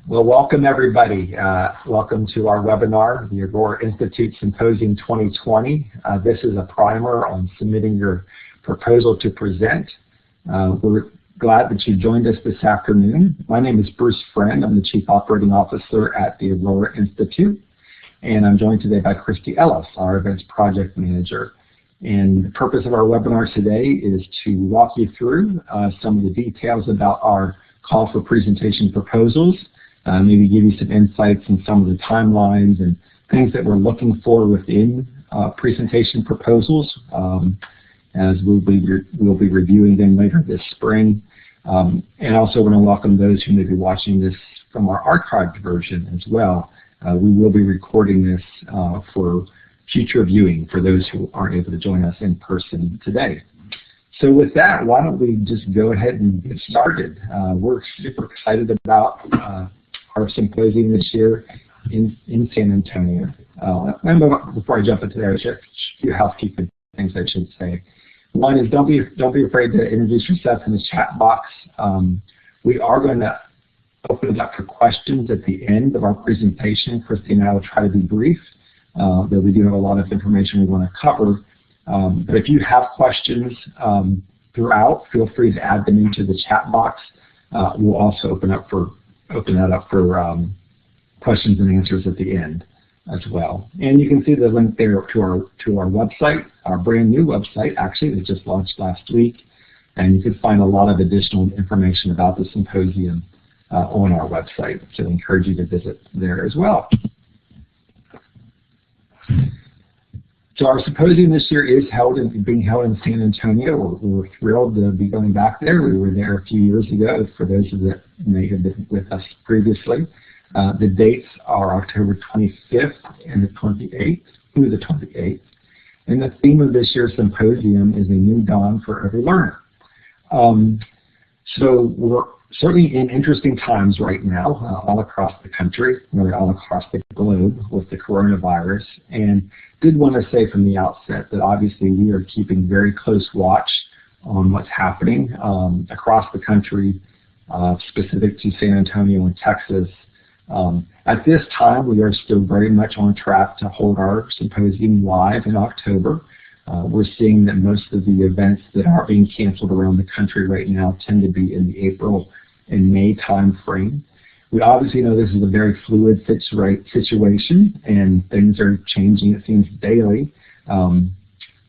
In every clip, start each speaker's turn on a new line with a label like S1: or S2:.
S1: Well, welcome everybody. Welcome to our webinar, the Aurora Institute Symposium 2020. This is a primer on submitting your proposal to present. We're glad that you joined us this afternoon. My name is Bruce Friend. I'm the Chief Operating Officer at the Aurora Institute, and I'm joined today by Christy Ellis, our Events Project Manager. And the purpose of our webinar today is to walk you through some of the details about our call for presentation proposals, maybe give you some insights on some of the timelines and things that we're looking for within presentation proposals, as we'll be reviewing them later this spring. And also want to welcome those who may be watching this from our archived version as well. We will be recording this for future viewing for those who aren't able to join us in person today. So with that, why don't we just go ahead and get started. We're super excited about our symposium this year in San Antonio. And before I jump into there, just a few housekeeping things I should say. One is don't be afraid to introduce yourself in the chat box. We are going to open it up for questions at the end of our presentation. Christy and I will try to be brief, though we do have a lot of information we want to cover. But if you have questions throughout, feel free to add them into the chat box. We'll also open that up for questions and answers at the end as well. And you can see the link there to our website, our brand new website actually that just launched last week. And you can find a lot of additional information about the symposium on our website. So I encourage you to visit there as well. So our symposium this year is being held in San Antonio. We're thrilled to be going back there. We were there a few years ago, for those that may have been with us previously. The dates are October 25th and the 28th through the 28th. And the theme of this year's symposium is a new dawn for every learner. So we're certainly in interesting times right now, all across the country, really all across the globe with the coronavirus. And did want to say from the outset that obviously we are keeping very close watch on what's happening across the country, specific to San Antonio and Texas. At this time, we are still very much on track to hold our symposium live in October. We're seeing that most of the events that are being canceled around the country right now tend to be in the April and May time frame. We obviously know this is a very fluid situation and things are changing, it seems, daily. The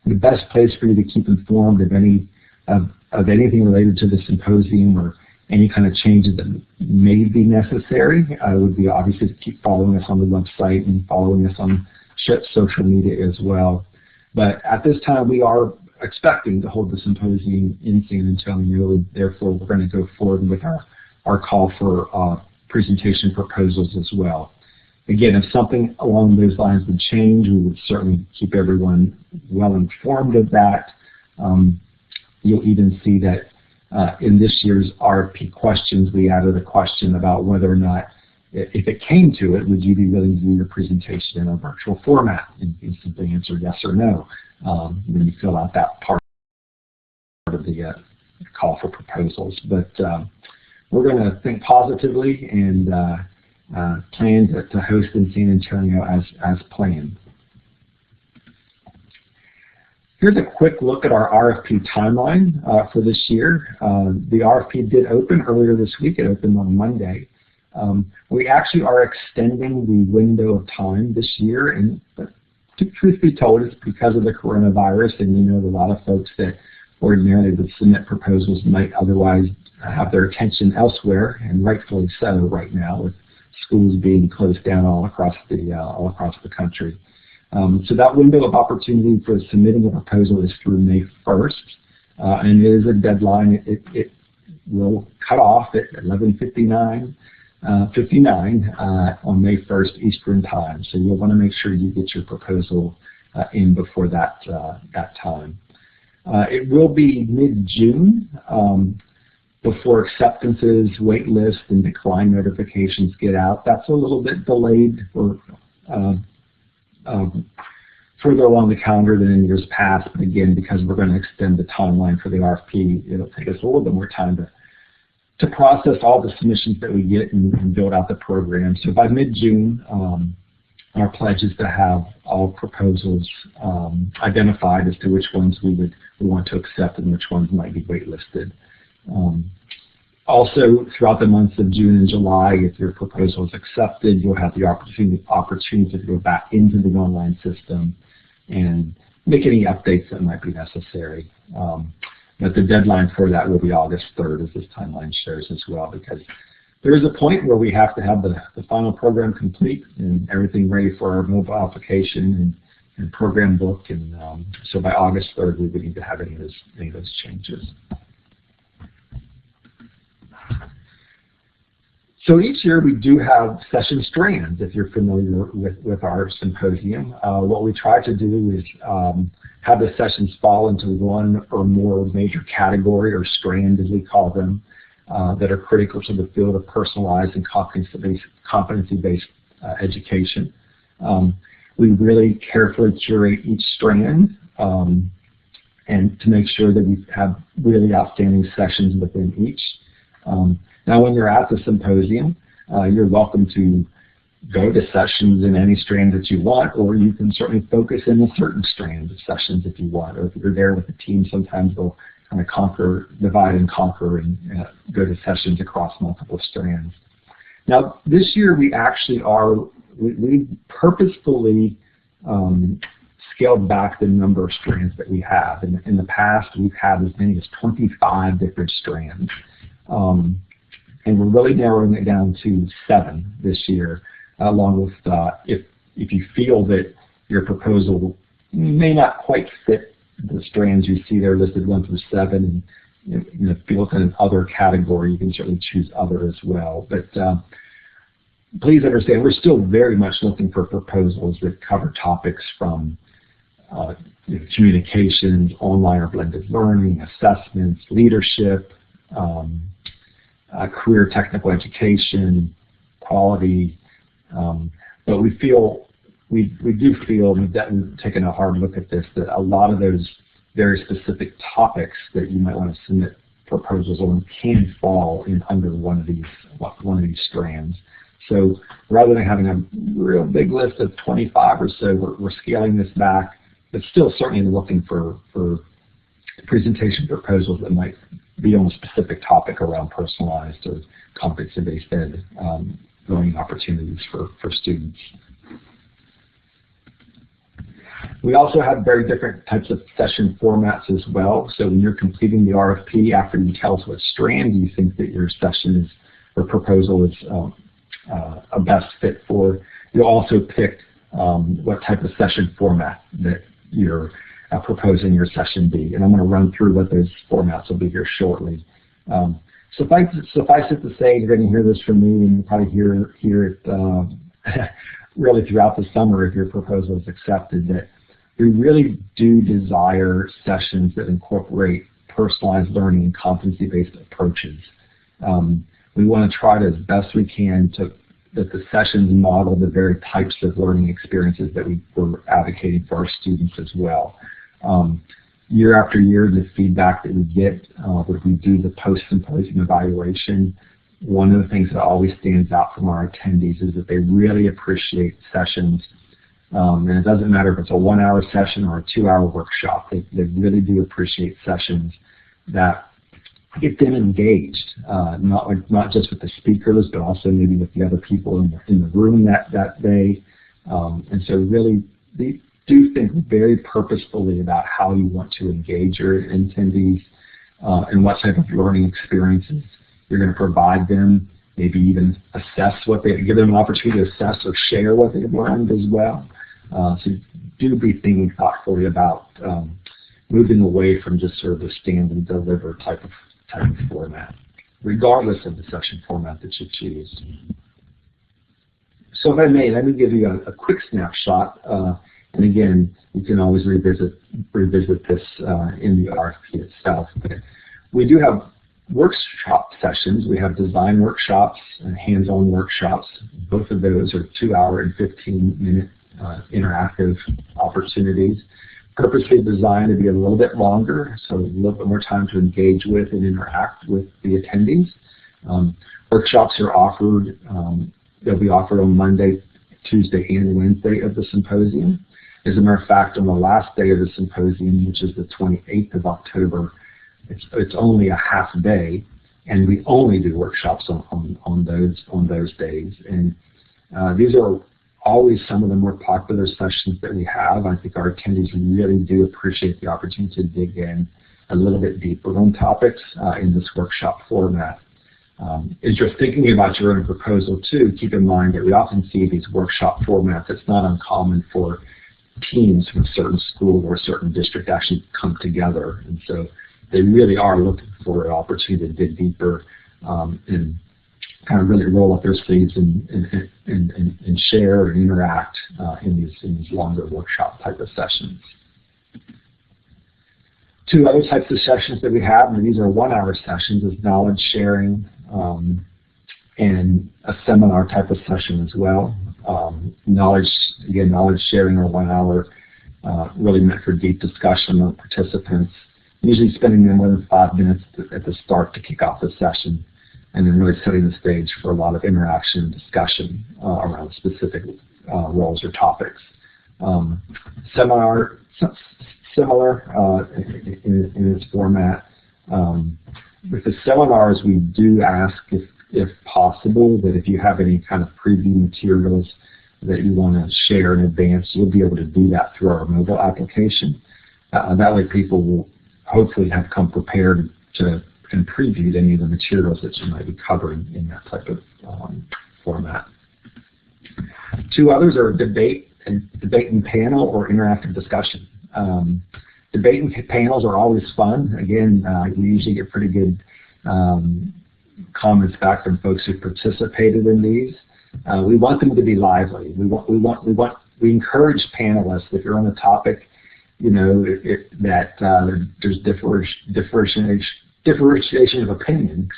S1: best place for you to keep informed of anything related to the symposium or any kind of changes that may be necessary would be obviously to keep following us on the website and following us on social media as well. But at this time, we are expecting to hold the symposium in San Antonio, and therefore we're going to go forward with our call for presentation proposals as well. Again, if something along those lines would change, we would certainly keep everyone well informed of that. You'll even see that in this year's RFP questions, we added a question about whether or not, if it came to it, would you be willing to do your presentation in a virtual format? And you simply answer yes or no when you fill out that part of the call for proposals. But we're going to think positively and plan to host in San Antonio as planned. Here's a quick look at our RFP timeline for this year. The RFP did open earlier this week. It opened on Monday. We actually are extending the window of time this year, and truth be told, it's because of the coronavirus, and you know a lot of folks that ordinarily would submit proposals might otherwise have their attention elsewhere, and rightfully so right now with schools being closed down all across the country. So that window of opportunity for submitting a proposal is through May 1st, and it is a deadline. It will cut off at 11:59 on May 1st Eastern Time. So you'll want to make sure you get your proposal in before that time. It will be mid-June before acceptances, wait lists, and decline notifications get out. That's a little bit delayed for further along the calendar than in years past, but again, because we're going to extend the timeline for the RFP, it'll take us a little bit more time to process all the submissions that we get and build out the program. So by mid-June, our pledge is to have all proposals identified as to which ones we want to accept and which ones might be waitlisted. Also, throughout the months of June and July, if your proposal is accepted, you'll have the opportunity to go back into the online system and make any updates that might be necessary. But the deadline for that will be August 3rd, as this timeline shows as well, because there is a point where we have to have the final program complete and everything ready for our mobile application and program book. And so by August 3rd, we would need to have any of those changes. So each year we do have session strands, if you're familiar with our symposium. What we try to do is have the sessions fall into one or more major category, or strand as we call them, that are critical to the field of personalized and competency-based education. We really carefully curate each strand and to make sure that we have really outstanding sessions within each. Now, when you're at the symposium, you're welcome to go to sessions in any strand that you want, or you can certainly focus in a certain strand of sessions if you want. Or if you're there with the team, sometimes they'll kind of divide and conquer and go to sessions across multiple strands. Now, this year we actually we purposefully scaled back the number of strands that we have. In the past, we've had as many as 25 different strands. And we're really narrowing it down to 7 this year, along with if you feel that your proposal may not quite fit the strands you see there listed 1 through 7, and if you look at an other category, you can certainly choose other as well. But please understand, we're still very much looking for proposals that cover topics from communications, online or blended learning, assessments, leadership, career technical education, quality, but we do feel, we've taken a hard look at this, that a lot of those very specific topics that you might want to submit proposals on can fall in under one of these strands. So rather than having a real big list of 25 or so, we're scaling this back, but still certainly looking for presentation proposals that might be on a specific topic around personalized or competency-based ed learning opportunities for students. We also have very different types of session formats as well. So when you're completing the RFP, after you tell us what strand you think that your session is or proposal is a best fit for, you'll also pick what type of session format that you're proposing your session be. And I'm going to run through what those formats will be here shortly. Suffice it to say, you're going to hear this from me, and you'll probably hear it really throughout the summer if your proposal is accepted, that we really do desire sessions that incorporate personalized learning and competency-based approaches. We want to try to, as best we can, that the sessions model the very types of learning experiences that we're advocating for our students as well. Year after year, the feedback that we get when we do the post-symposium evaluation, one of the things that always stands out from our attendees is that they really appreciate sessions. And it doesn't matter if it's a 1-hour session or a 2-hour workshop, they really do appreciate sessions that get them engaged, not just with the speakers, but also maybe with the other people in the room that day. And so really, they do think very purposefully about how you want to engage your attendees and what type of learning experiences you're going to provide them, maybe even give them an opportunity to assess or share what they've learned as well. So do be thinking thoughtfully about moving away from just sort of the stand and deliver type of format, regardless of the session format that you choose. So if I may, let me give you a quick snapshot. And again, you can always revisit this in the RFP itself. But we do have workshop sessions. We have design workshops and hands-on workshops. Both of those are 2-hour and 15-minute interactive opportunities, purposely designed to be a little bit longer, so a little bit more time to engage with and interact with the attendees. Workshops are offered, they'll be offered on Monday, Tuesday, and Wednesday of the symposium. As a matter of fact, on the last day of the symposium, which is the 28th of October, it's only a half day, and we only do workshops on those days. And these are always some of the more popular sessions that we have. I think our attendees really do appreciate the opportunity to dig in a little bit deeper on topics in this workshop format. As you're thinking about your own proposal too, keep in mind that we often see these workshop formats. It's not uncommon for teams from a certain school or a certain district actually come together, and so they really are looking for an opportunity to dig deeper and kind of really roll up their sleeves and share and interact in these longer workshop type of sessions. Two other types of sessions that we have, and these are 1-hour sessions, is knowledge sharing and a seminar type of session as well. Knowledge sharing or 1 hour, really meant for deep discussion of participants, usually spending no more than 5 minutes at the start to kick off the session, and then really setting the stage for a lot of interaction and discussion around specific roles or topics. Seminar, similar in its format. With the seminars, we do ask, if possible, that if you have any kind of preview materials that you want to share in advance, you'll be able to do that through our mobile application. That way people will hopefully have come prepared to and previewed any of the materials that you might be covering in that type of format. Two others are debate and panel or interactive discussion. Debate and panels are always fun. Again, we usually get pretty good comments back from folks who participated in these. We want them to be lively. We encourage panelists, if you're on a topic, you know, that there's differentiation of opinion,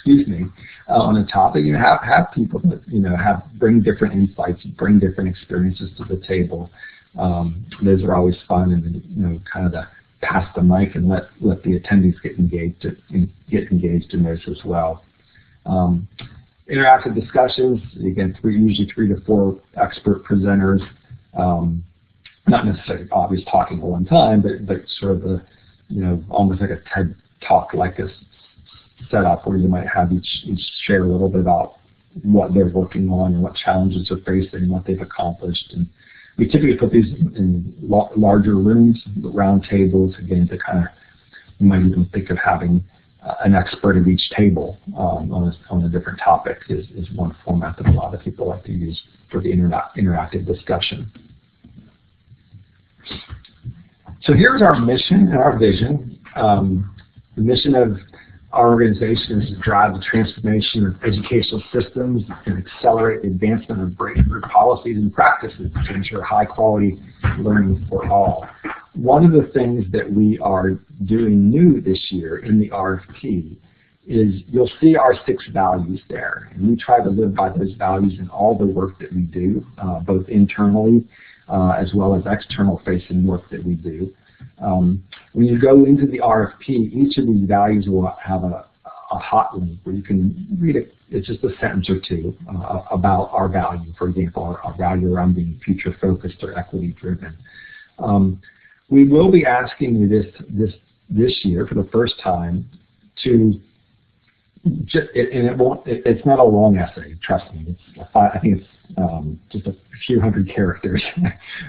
S1: on a topic. You know, have people that, you know, bring different insights, bring different experiences to the table. Those are always fun, and you know, kind of pass the mic and let the attendees get engaged in those as well. Interactive discussions, again, usually 3 to 4 expert presenters. Not necessarily obvious talking at one time, but sort of the, you know, almost like a TED talk like a setup where you might have each share a little bit about what they're working on and what challenges they're facing and what they've accomplished. And we typically put these in larger rooms, round tables, again, to kind of, you might even think of having an expert at each table on a different topic is one format that a lot of people like to use for the interactive discussion. So here's our mission and our vision. The mission of our organization is to drive the transformation of educational systems and accelerate the advancement of breakthrough policies and practices to ensure high quality learning for all. One of the things that we are doing new this year in the RFP is you'll see our 6 values there, and we try to live by those values in all the work that we do, both internally as well as external facing work that we do. When you go into the RFP, each of these values will have a hot link where you can read it. It's just a sentence or two about our value. For example, our value around being future focused or equity driven. We will be asking you this year for the first time to, it's not a long essay, trust me. I think it's just a few hundred characters,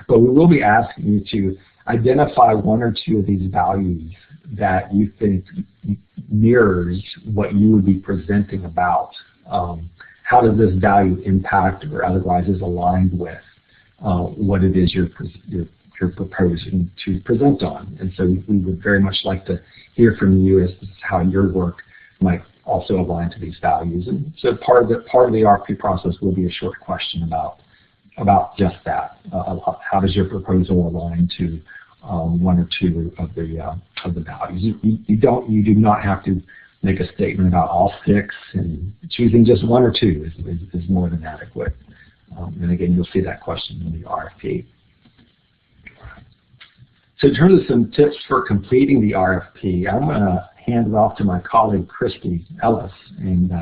S1: but we will be asking you to identify 1 or 2 of these values that you think mirrors what you would be presenting about. How does this value impact or otherwise is aligned with what it is you're proposing to present on? And so we would very much like to hear from you as to how your work might also align to these values. And so part of the RFP process will be a short question about just that. How does your proposal align to 1 or 2 of the values? You do not have to make a statement about all 6, and choosing just 1 or 2 is more than adequate. And again, you'll see that question in the RFP. So in terms of some tips for completing the RFP, I'm going to hand it off to my colleague Christy Ellis, and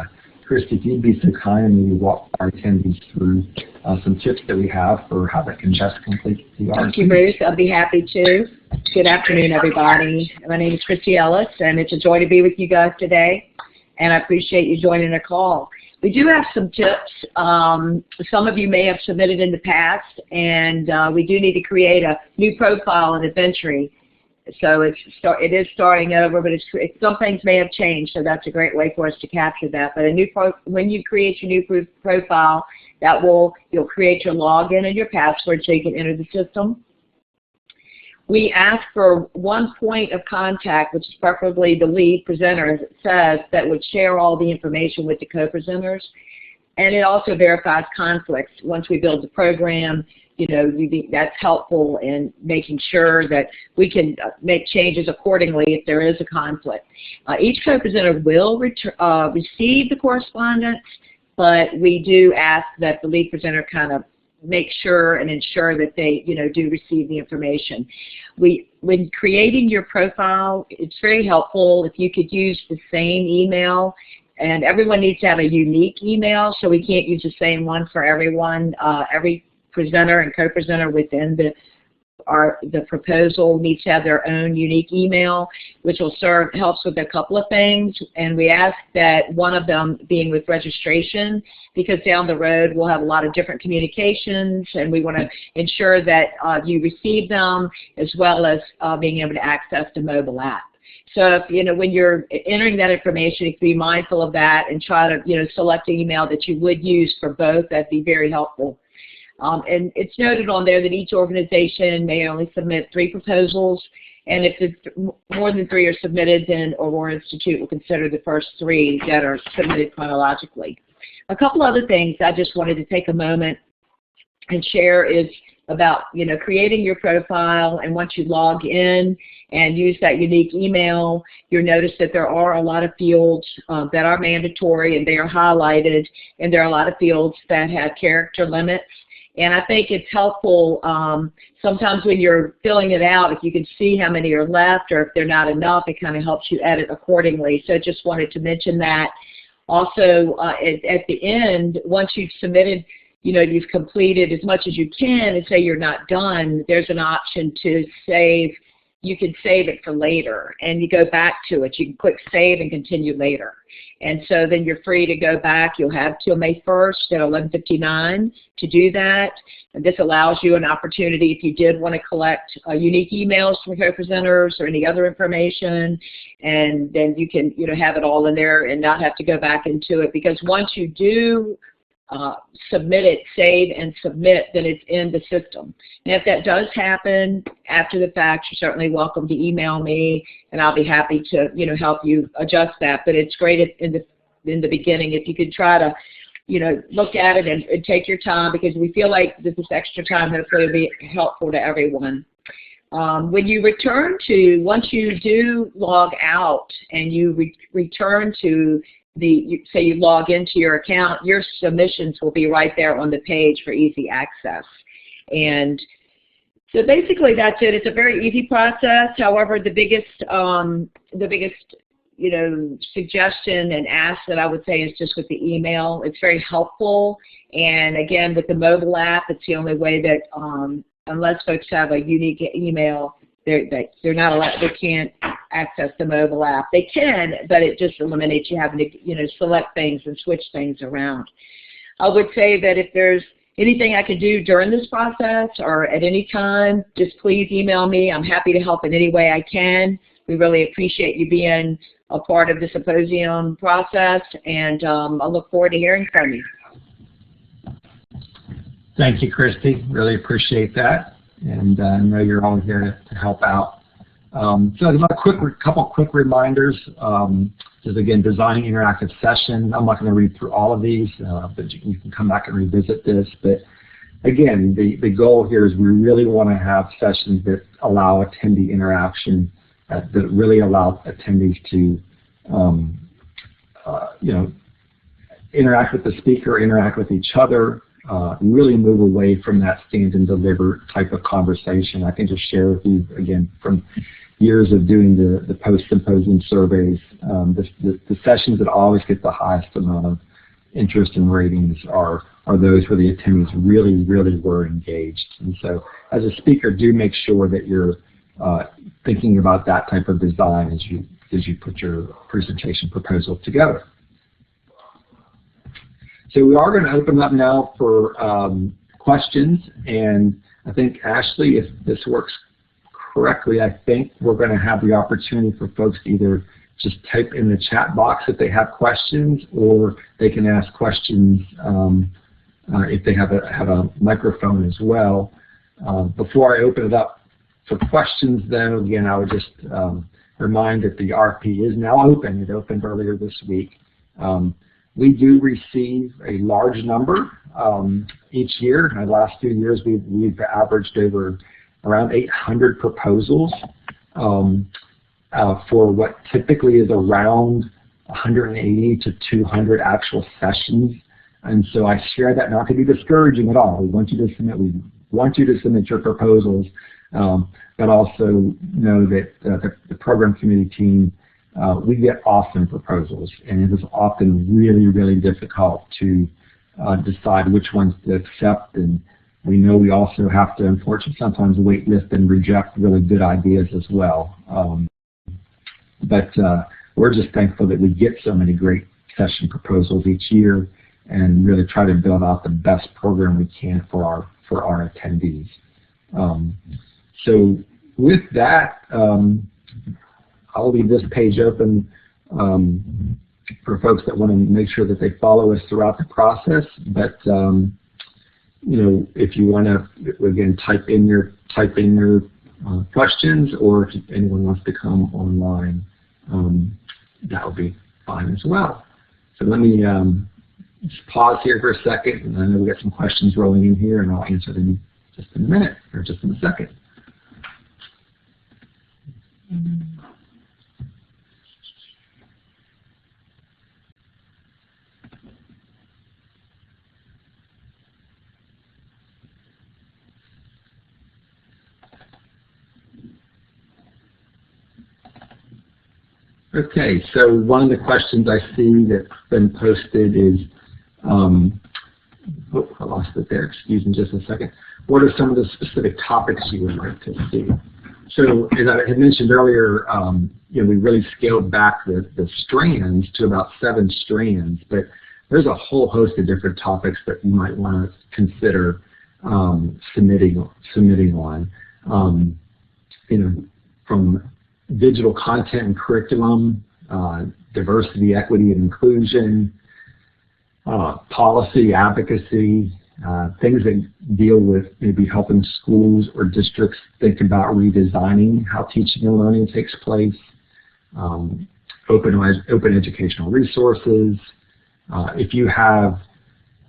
S1: Christy, if you'd be so kind and maybe walk our attendees through some tips that we have for how they can best complete the RFP.
S2: Thank you, Bruce. I'll be happy to. Good afternoon, everybody. My name is Christy Ellis, and it's a joy to be with you guys today, and I appreciate you joining the call. We do have some tips. Some of you may have submitted in the past, and we do need to create a new profile in Adventure. So it is starting over, but some things may have changed, so that's a great way for us to capture that. But when you create your new profile, you'll create your login and your password so you can enter the system. We ask for one point of contact, which is preferably the lead presenter, as it says, that would share all the information with the co-presenters. And it also verifies conflicts. Once we build the program, that's helpful in making sure that we can make changes accordingly if there is a conflict. Each co-presenter will receive the correspondence, but we do ask that the lead presenter kind of make sure and ensure that they do receive the information. When creating your profile, it's very helpful if you could use the same email, and everyone needs to have a unique email, so we can't use the same one for everyone. Every presenter and co-presenter within the proposal needs to have their own unique email, which will helps with a couple of things. And we ask that one of them being with registration, because down the road we'll have a lot of different communications, and we want to ensure that you receive them, as well as being able to access the mobile app. So if, when you're entering that information, you can be mindful of that and try to select an email that you would use for both. That'd be very helpful. And it's noted on there that each organization may only submit 3 proposals, and if more than 3 are submitted, then Aurora Institute will consider the first 3 that are submitted chronologically. A couple other things I just wanted to take a moment and share is about creating your profile, and once you log in and use that unique email, you'll notice that there are a lot of fields that are mandatory, and they are highlighted, and there are a lot of fields that have character limits. And I think it's helpful sometimes when you're filling it out, if you can see how many are left or if they're not enough, it kind of helps you edit accordingly. So I just wanted to mention that. Also, at the end, once you've submitted, you've completed as much as you can and say you're not done, there's an option to save. You can save it for later, and you go back to it. You can click save and continue later. And so then you're free to go back. You'll have till May 1st at 11:59 to do that. And this allows you an opportunity if you did want to collect unique emails from co-presenters or any other information, and then you can have it all in there and not have to go back into it, because once you do submit it, save and submit, then it's in the system. And if that does happen after the fact, you're certainly welcome to email me, and I'll be happy to help you adjust that. But it's great in the beginning if you could try to look at it and take your time, because we feel like this extra time hopefully will be helpful to everyone. When you once you do log out and you return to say you log into your account, your submissions will be right there on the page for easy access. And so basically that's it. It's a very easy process. However, the biggest suggestion and ask that I would say is just with the email. It's very helpful. And again, with the mobile app, it's the only way that unless folks have a unique email, they're not allowed. They can't access the mobile app. They can, but it just eliminates you having to select things and switch things around. I would say that if there's anything I can do during this process or at any time, just please email me. I'm happy to help in any way I can. We really appreciate you being a part of the symposium process, and I look forward to hearing from you.
S1: Thank you, Christy. Really appreciate that. And I know you're all here to help out. So a couple quick reminders. Just again, designing interactive sessions. I'm not going to read through all of these, but you can come back and revisit this. But again, the goal here is we really want to have sessions that allow attendee interaction, that really allow attendees to interact with the speaker, interact with each other, really move away from that stand and deliver type of conversation. I can just share with you, again, from years of doing the post-symposium surveys, the sessions that always get the highest amount interest and ratings are those where the attendees really were engaged. And so as a speaker, do make sure that you're thinking about that type of design as you put your presentation proposal together. So we are going to open up now for questions, and I think, Ashley, if this works correctly, I think we're going to have the opportunity for folks to either just type in the chat box if they have questions, or they can ask questions if they have a microphone as well. Before I open it up for questions, though, again, I would just remind that the RFP is now open. It opened earlier this week. We do receive a large number each year. In the last few years, we've averaged over around 800 proposals for what typically is around 180 to 200 actual sessions. And so I share that not to be discouraging at all. We want you to submit your proposals, but also know that the program committee team, we get often proposals, and it is often really difficult to decide which ones to accept. And we know we also have to, unfortunately, sometimes waitlist and reject really good ideas as well. But we're just thankful that we get so many great session proposals each year, and really try to build out the best program we can for our attendees. So with that, I'll leave this page open for folks that want to make sure that they follow us throughout the process. But you know, if you want to again type in your questions, or if anyone wants to come online, that will be fine as well. So let me just pause here for a second, and I know we got some questions rolling in here, and I'll answer them just in a minute or just in a second. Okay, so one of the questions I see that's been posted is, oh, I lost it there, excuse me just a second. What are some of the specific topics you would like to see? So as I had mentioned earlier, you know, we really scaled back the strands to about 7 strands, but there's a whole host of different topics that you might want to consider submitting on. You know, from digital content and curriculum, diversity, equity, and inclusion, policy, advocacy, things that deal with maybe helping schools or districts think about redesigning how teaching and learning takes place, open educational resources. If you have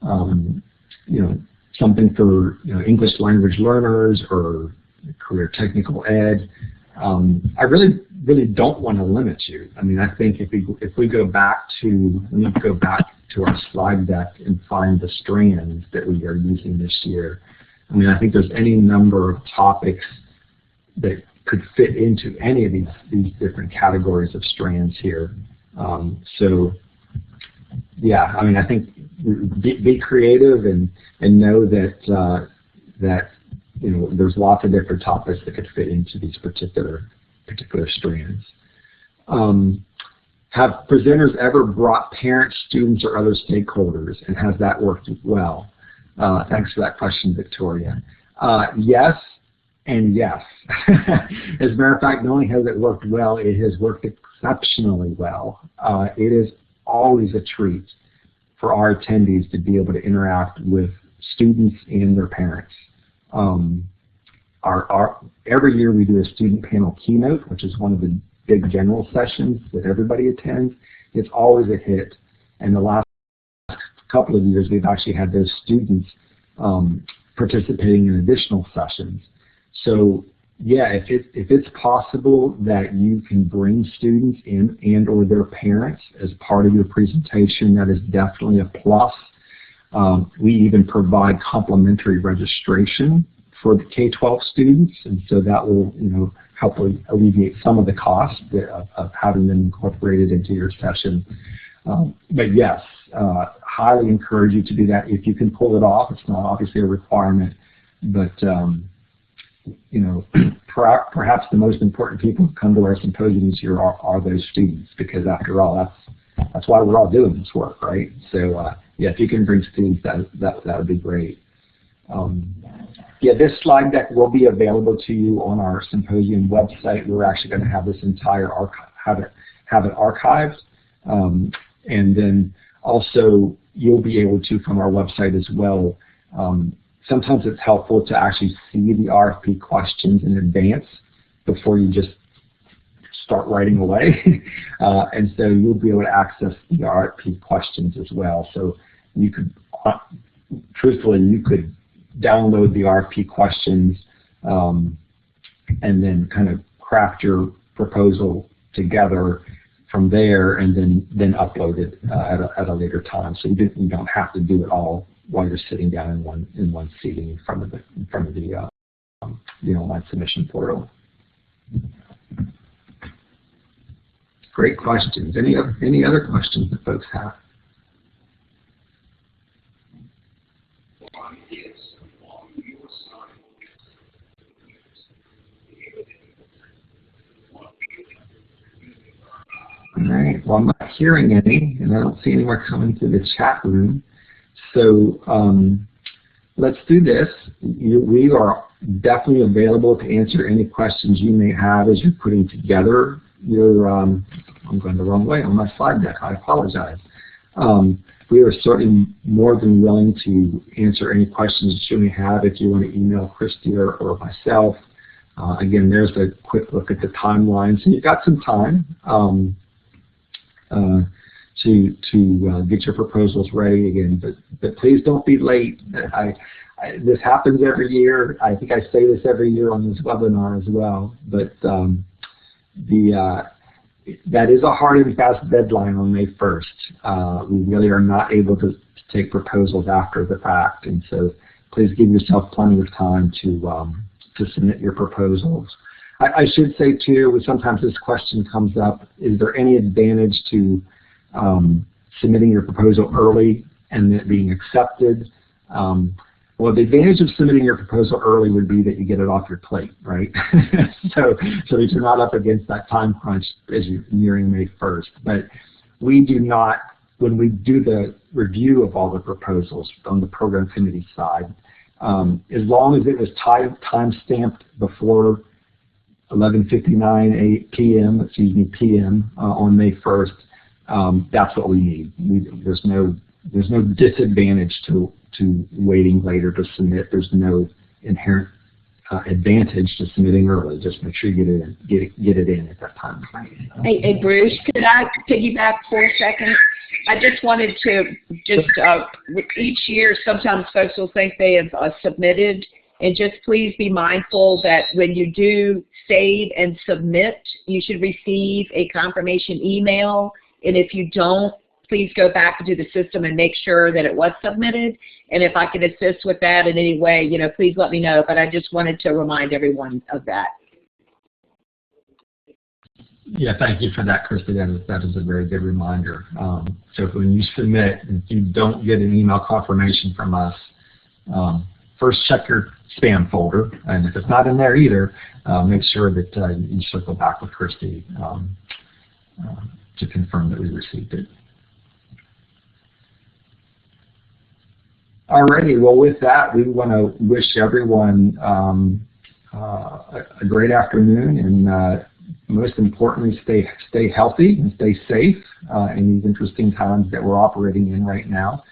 S1: you know, something for English language learners or career technical ed, I really don't want to limit you. I mean, I think if we go back to, let me go back to our slide deck and find the strands that we are using this year. I mean, I think there's any number of topics that could fit into any of these different categories of strands here. So yeah, I mean, I think be creative and know that you know, there's lots of different topics that could fit into these particular strands. Have presenters ever brought parents, students, or other stakeholders, and has that worked well? Thanks for that question, Victoria. Yes and yes. As a matter of fact, not only has it worked well, it has worked exceptionally well. It is always a treat for our attendees to be able to interact with students and their parents. Every year we do a student panel keynote, which is one of the big general sessions that everybody attends. It's always a hit, and the last couple of years we've actually had those students participating in additional sessions. So yeah, if it's possible that you can bring students in and or their parents as part of your presentation, that is definitely a plus. We even provide complimentary registration for the K-12 students, and so that will, you know, help alleviate some of the cost of having them incorporated into your session. But yes, highly encourage you to do that if you can pull it off. It's not obviously a requirement, but you know, perhaps the most important people who come to our symposiums here are those students, because after all, that's why we're all doing this work, right? So yeah, if you can bring students, that would be great. Yeah, this slide deck will be available to you on our symposium website. We're actually going to have this entire archive, have it archived, and then also you'll be able to, from our website as well. Sometimes it's helpful to actually see the RFP questions in advance before you just start writing away. And so you'll be able to access the RFP questions as well. So you could, truthfully, you could download the RFP questions and then kind of craft your proposal together from there, and then upload it at a later time. So you don't have to do it all while you're sitting down in one seating in front of the online submission portal. Great questions. Any other questions that folks have? All right. Well, I'm not hearing any, and I don't see any more coming through the chat room. So let's do this. We are definitely available to answer any questions you may have as you're putting together your, I'm going the wrong way on my slide deck, I apologize. We are certainly more than willing to answer any questions that you may have if you want to email Christy or myself. Again, there's a quick look at the timeline. So you've got some time to get your proposals ready again, but please don't be late. This happens every year. I think I say this every year on this webinar as well, but that is a hard and fast deadline on May 1st. We really are not able to take proposals after the fact, and so please give yourself plenty of time to submit your proposals. I should say too, sometimes this question comes up, is there any advantage to submitting your proposal early and it being accepted? Well, the advantage of submitting your proposal early would be that you get it off your plate, right? so that you're not up against that time crunch as you're nearing May 1st. But we do not, when we do the review of all the proposals on the program committee side, as long as it was time stamped before 11:59 p.m. On May 1st, that's what we need. There's no disadvantage to waiting later to submit. There's no inherent advantage to submitting early. Just make sure you get it in at that time.
S2: Hey Bruce, could I piggyback for a second? I just wanted to each year sometimes folks will think they have submitted, and just please be mindful that when you do save and submit, you should receive a confirmation email, and if you don't, please go back into the system and make sure that it was submitted. And if I can assist with that in any way, please let me know. But I just wanted to remind everyone of that.
S1: Yeah, thank you for that, Christy. That is a very good reminder. So when you submit, if you don't get an email confirmation from us, first check your spam folder, and if it's not in there either, make sure that you circle back with Christy to confirm that we received it. Alrighty, well with that, we want to wish everyone a great afternoon, and most importantly, stay healthy and stay safe in these interesting times that we're operating in right now.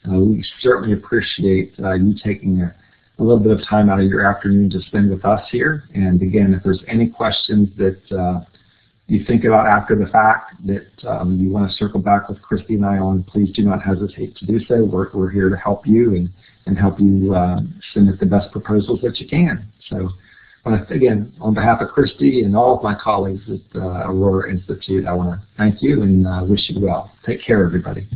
S1: We certainly appreciate you taking a little bit of time out of your afternoon to spend with us here. And again, if there's any questions that you think about after the fact that you want to circle back with Christy and I on, please do not hesitate to do so. We're here to help you and help you submit the best proposals that you can. So again, on behalf of Christy and all of my colleagues at Aurora Institute, I want to thank you and wish you well. Take care, everybody.